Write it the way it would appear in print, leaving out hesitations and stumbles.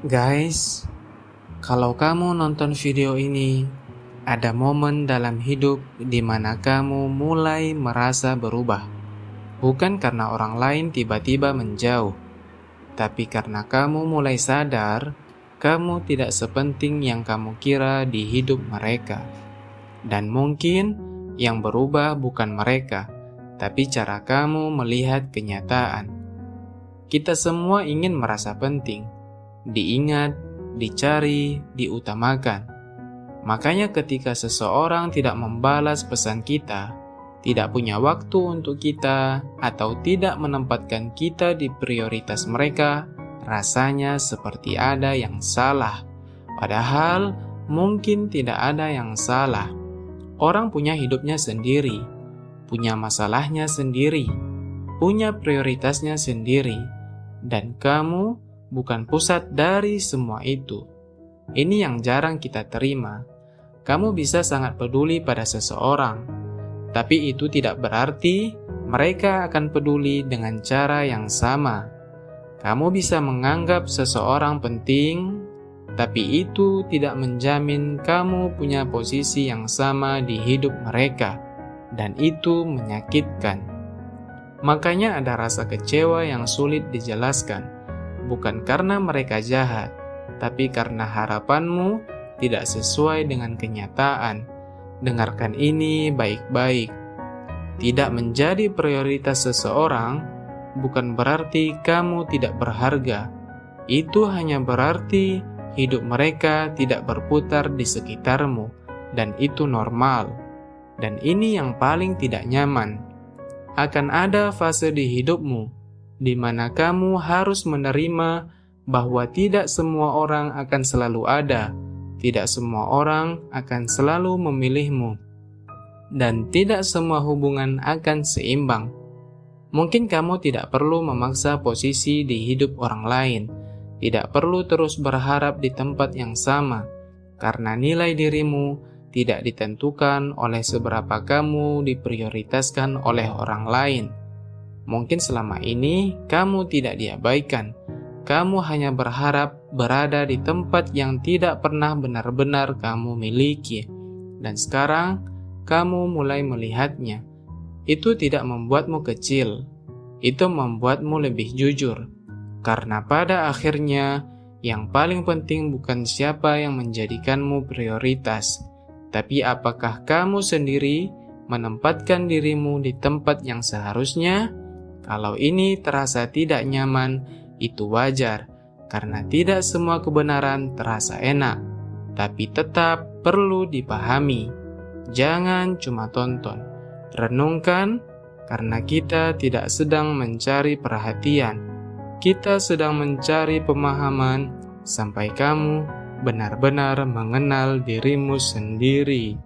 Guys, kalau kamu nonton video ini, ada momen dalam hidup di mana kamu mulai merasa berubah. Bukan karena orang lain tiba-tiba menjauh, tapi karena kamu mulai sadar kamu tidak sepenting yang kamu kira di hidup mereka. Dan mungkin yang berubah bukan mereka, tapi cara kamu melihat kenyataan. Kita semua ingin merasa penting, diingat, dicari, diutamakan. Makanya ketika seseorang tidak membalas pesan kita, tidak punya waktu untuk kita, atau tidak menempatkan kita di prioritas mereka, rasanya seperti ada yang salah. Padahal mungkin tidak ada yang salah. Orang punya hidupnya sendiri, punya masalahnya sendiri, punya prioritasnya sendiri, dan kamu bukan pusat dari semua itu. Ini yang jarang kita terima. Kamu bisa sangat peduli pada seseorang, tapi itu tidak berarti mereka akan peduli dengan cara yang sama. Kamu bisa menganggap seseorang penting, tapi itu tidak menjamin kamu punya posisi yang sama di hidup mereka, dan itu menyakitkan. Makanya ada rasa kecewa yang sulit dijelaskan, bukan karena mereka jahat, tapi karena harapanmu tidak sesuai dengan kenyataan. Dengarkan ini baik-baik. Tidak menjadi prioritas seseorang bukan berarti kamu tidak berharga. Itu hanya berarti hidup mereka tidak berputar di sekitarmu, dan itu normal. Dan ini yang paling tidak nyaman. Akan ada fase di hidupmu di mana kamu harus menerima bahwa tidak semua orang akan selalu ada, tidak semua orang akan selalu memilihmu, dan tidak semua hubungan akan seimbang. Mungkin kamu tidak perlu memaksa posisi di hidup orang lain, tidak perlu terus berharap di tempat yang sama, karena nilai dirimu tidak ditentukan oleh seberapa kamu diprioritaskan oleh orang lain. Mungkin selama ini kamu tidak diabaikan. Kamu hanya berharap berada di tempat yang tidak pernah benar-benar kamu miliki. Dan sekarang kamu mulai melihatnya. Itu tidak membuatmu kecil. Itu membuatmu lebih jujur. Karena pada akhirnya yang paling penting bukan siapa yang menjadikanmu prioritas, tapi apakah kamu sendiri menempatkan dirimu di tempat yang seharusnya. Kalau ini terasa tidak nyaman, itu wajar, karena tidak semua kebenaran terasa enak, tapi tetap perlu dipahami. Jangan cuma tonton, renungkan, karena kita tidak sedang mencari perhatian, kita sedang mencari pemahaman sampai kamu benar-benar mengenal dirimu sendiri.